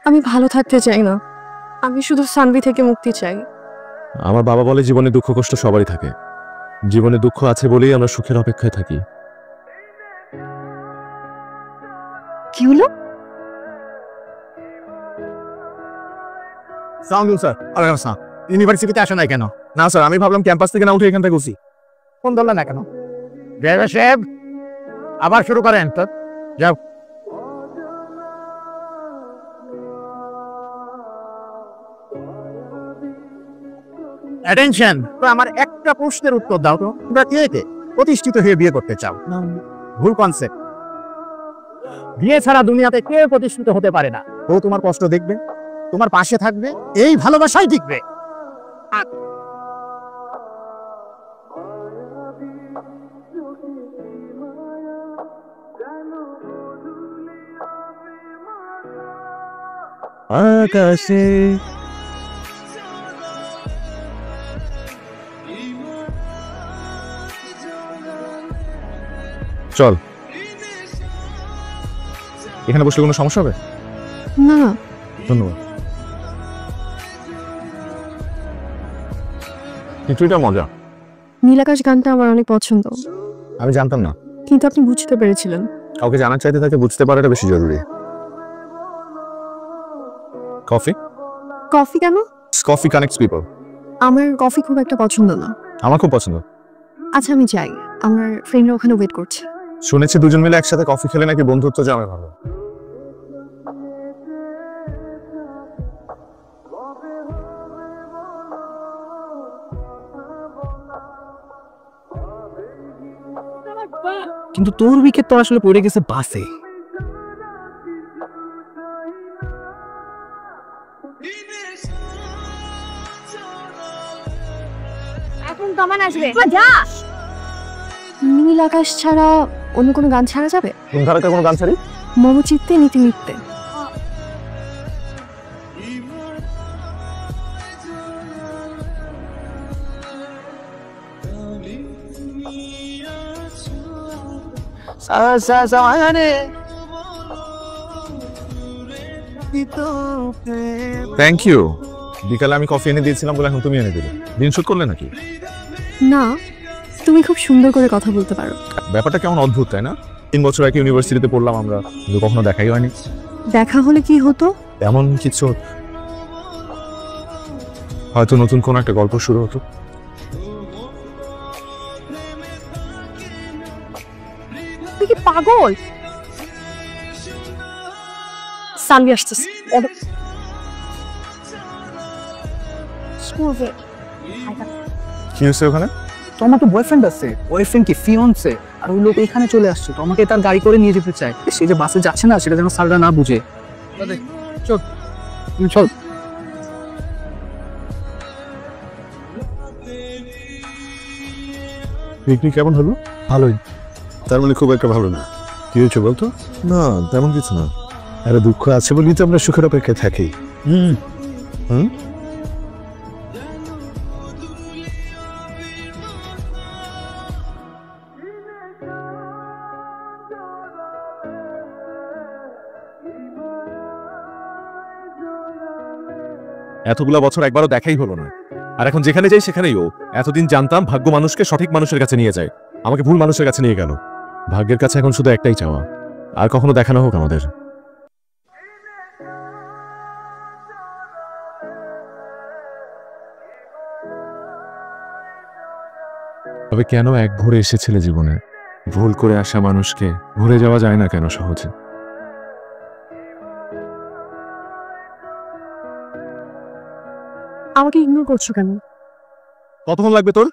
আমি ভালো থাকতে চাই না, আমি শুধু সানভি থেকে মুক্তি চাই। আমার বাবা বলে জীবনে দুঃখ কষ্ট সবারই থাকে, জীবনে দুঃখ আছে বলেই আমরা সুখের অপেক্ষায় থাকি। কি হলো? স্যার ইউনিভার্সিটিতে আসো নাই কেন? না স্যার, আমি ভাবলাম ক্যাম্পাস থেকে না উঠে এখান থেকে উঠি। ফোন ধরলেন না কেন? ড্রাইভার সাহেব আবার শুরু করেন তো, যাও। অ্যাটেনশন, তো আমার একটা প্রশ্নের উত্তর দাও তো, তোমরা কে প্রতিষ্ঠিত হয়ে বিয়ে করতে চাও? ভুল কনসেপ্ট। বিয়ে ছাড়া দুনিয়াতে কেউ প্রতিষ্ঠিত হতে পারে না। ও তোমার কষ্ট দেখবে, তোমার পাশে থাকবে, এই ভালোবাসাই টিকবে। আকাশে চল, এখানে বসলে কোনো সমস্যা হবে না। ধন্যবাদ। কিছুটা মজা। নীলাকাশ গানটা আমার অনেক পছন্দ। আমি জানতাম না, কিন্তু আপনি বুঝতে পেরেছিলেন। কাউকে জানার চাইতে তাকে বুঝতে পারাটা বেশি জরুরি। কফি? কফি কেন? Coffee connects people. আমার কফি খুব একটা পছন্দ না। আমার খুব পছন্দ। আচ্ছা আমি যাই, আমার ফ্রেন্ডরা ওখানে ওয়েট করছে। শুনেছি দুজন মিলে একসাথে কফি খেলে নাকি বন্ধুত্ব জমে ভালো। কিন্তু তোর উইকেট তো আসলে পড়ে গেছে বাসে। এখন কমান আসবে, যা। নীল আকাশ ছাড়া অন্য কোনো গান ছাড়া যাবে? কোন ধারাতে কোনো গান ছাড়ি? মমচিত্তে নীতি নিত্যে। Thank you. বিকালে আমি কফি এনে দিয়েছিলাম বলে এখন তুমি এনে দিলে। দিন শুট করলে নাকি? না, তুমি খুব সুন্দর করে কথা বলতে পারো। ব্যাপারটা কেমন অদ্ভুত তাই না? 3 বছর আগে ইউনিভার্সিটিতে পড়লাম আমরা, কিন্তু কখনো দেখাই হয়নি। দেখা হলে কি হতো? এমন কিছু, হয়তো নতুন কোন একটা গল্প শুরু হতো। তুই কি পাগল? সানভি আসতেছে। কি হয়েছে ওখানে? তো আমার তো বয়ফ্রেন্ড আছে, বয়ফ্রেন্ড কি ফিয়ন্সে, আর ওই লোক এখানে চলে আসছে, তো আমাকে তার গাড়ি করে নিয়ে যেতে চায়। সে যে বাসে যাচ্ছে না, সেটা যেন স্যাররা না বুঝে। চল চল। পিকনিক কেমন হলো? ভালোই। তার মানে খুব একটা ভালো না। কি হয়েছে বলতো? না তেমন কিছু না। আরে দুঃখ আছে বলেই তো আমরা সুখের অপেক্ষায় থাকি। হুম, এতগুলা বছর একবারও দেখাই হলো না, আর এখন যেখানে যাই সেখানেই ও। এতদিন জানতাম ভাগ্য মানুষকে সঠিক মানুষের কাছে নিয়ে যায়, আমাকে ভুল মানুষের কাছে নিয়ে গেল। ভাগ্যের কাছে এখন শুধু একটাই চাওয়া, আর কখনো দেখানো হোক আমাদের। তবে কেন এক ভোরে এসেছিলে জীবনে? ভুল করে আসা মানুষকে ভুলে যাওয়া যায় না কেন সহজে? আমাকে ইগনোর করছো কেন? কতক্ষণ লাগবে তোর?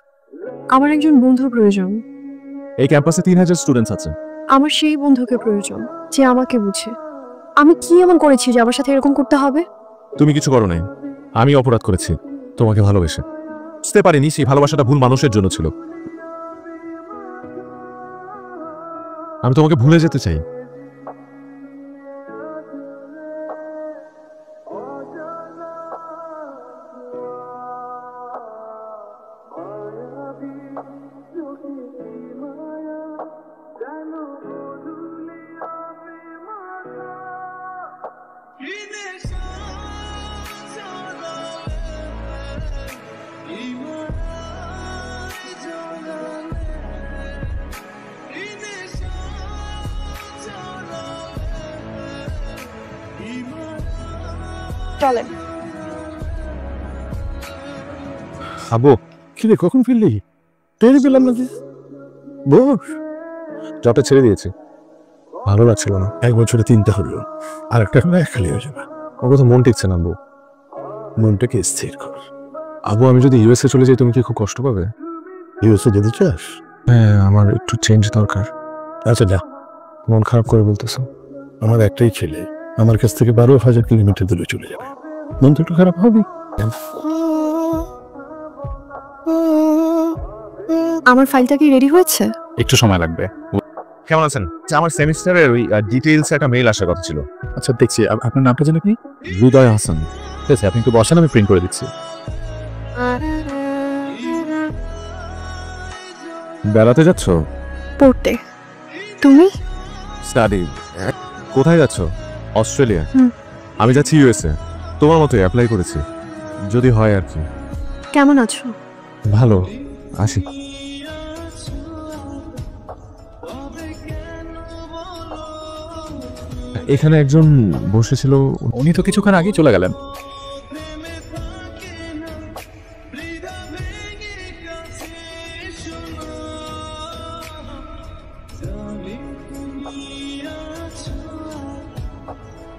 আমার একজন বন্ধুর প্রয়োজন। এই ক্যাম্পাসে 3000 স্টুডেন্টস আছে। আমার সেই বন্ধুকে প্রয়োজন যে আমাকে বুঝে। আমি কি এমন করেছি যে আমার সাথে এরকম করতে হবে? তুমি কিছু করো নাই, আমি অপরাধ করেছি তোমাকে ভালোবেসে। বুঝতে পারিনি সেই ভালোবাসাটা ভুল মানুষের জন্য ছিল। আমি তোমাকে ভুলে যেতে চাই। Finish চলেন। আব্বু, কি রে, কখন ফিরলি? টেরি পেলাম না যে। বস, জবটা ছেড়ে দিয়েছি, ভালো লাগছিল না। 1 বছরে 3টা হলো, আর একটা হলে খালি হয়ে যাবে। ওর কথা মন টিকছে না আব্বু। মনটাকে স্থির কর। আব্বু, আমি যদি ইউএসএ চলে যাই তুমি কি খুব কষ্ট পাবে? ইউএসএ যেতে চাস? হ্যাঁ, আমার একটু চেঞ্জ দরকার। আচ্ছা যা। মন খারাপ করে বলতেছো? আমার একটাই ছেলে, আমার কাছ থেকে 12,000 কিলোমিটার দূরে চলে যাবে। মন তো একটু খারাপ হবে। আমার ফাইলটা কি রেডি হয়েছে? একটু সময় লাগবে। কেমন আছেন? আমার সেমিস্টারের ওই ডিটেইলস একটা মেইল আসার কথা ছিল। আচ্ছা দেখছি, আপনার নামটা যেন কি? হৃদয় হাসান। ঠিক আছে, আপনি একটু বসেন, আমি প্রিন্ট করে দিচ্ছি। বেড়াতে যাচ্ছ? পড়তে। তুমি? স্টাডি। কোথায় যাচ্ছ? অস্ট্রেলিয়া? হুম। আমি যাচ্ছি ইউএসএ। তোমার মতো অ্যাপ্লাই করেছি, যদি হয় আর কি। কেমন আছো? ভালো, আসি। এখানে একজন বসেছিল, উনি তো কিছুক্ষণ আগেই চলে গেলেন।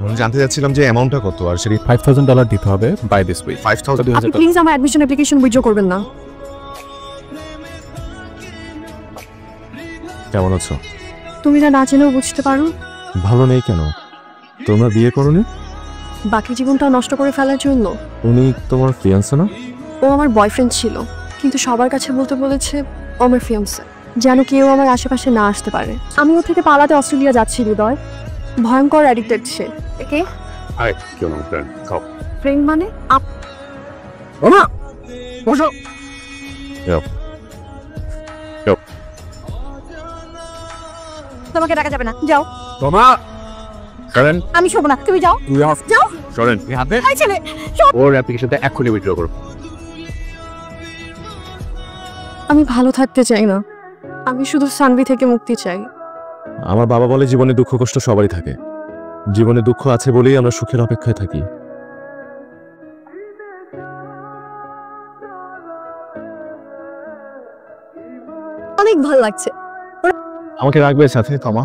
আমি জানতে চাচ্ছিলাম যে অ্যামাউন্টটা কত, আর সেটি $5,000 দিতে হবে বাই দিস উইক। 5,000। আপনি প্লিজ আমার অ্যাডমিশন অ্যাপ্লিকেশন উইথড্র করবেন না। কেমন আছো? তুমি যা না জেনেও বুঝতে পারো। ভালো নেই কেন? তোমরা বিয়ে করোনি? বাকি জীবনটা নষ্ট করে ফেলার জন্য। উনি তোমার ফিয়ান্সে না? ও আমার বয়ফ্রেন্ড ছিল, কিন্তু সবার কাছে বলতে বলেছে ও আমার ফিয়ান্সে, যেন কেউ আমার আশেপাশে না আসতে পারে। আমি ওর থেকে পালাতে অস্ট্রেলিয়া যাচ্ছি হৃদয়। ভয়ঙ্কর অ্যাডিক্টেড সে। একে হাই, কেমন ফ্রেন্ড? খাও। ফ্রেন্ড মানে মামা, বসো। তোমাকে ডাকা যাবে না, যাও। মামা, করেন। আমি শোবো না, তুমি যাও। তুই অফ। যাও। করেন। তুই হাতে। এই ছেলে, ওর অ্যাপ্লিকেশনটা এক্ষুনি উইথড্র করো। আমি ভালো থাকতে চাই না, আমি শুধু সানভি থেকে মুক্তি চাই। আমার বাবা বলে জীবনে দুঃখ কষ্ট সবারই থাকে, জীবনে দুঃখ আছে বলেই আমরা সুখের অপেক্ষায় থাকি। অনেক ভালো লাগছে। আমাকে রাখবে সাথে তোমা?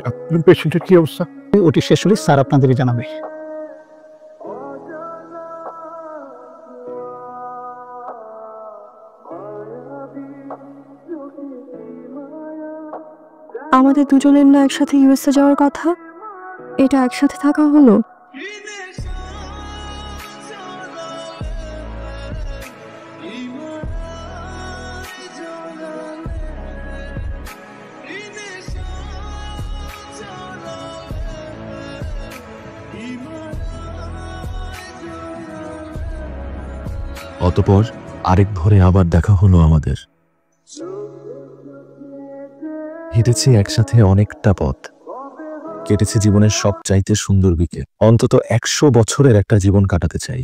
আপনার পেশেন্টের কি অবস্থা? ওটি শেষ হলে স্যার আপনাদেরই জানাবে। আমাদের দুজনের না একসাথে ইউএসএ যাওয়ার কথা, এটা একসাথে থাকা হলো। অতঃপর আরেক ভোরে আবার দেখা হলো আমাদের। হেঁটেছি একসাথে অনেকটা পথ, কেটেছে জীবনের সবচাইতে সুন্দর বিকেল। অন্তত 100 বছরের একটা জীবন কাটাতে চাই।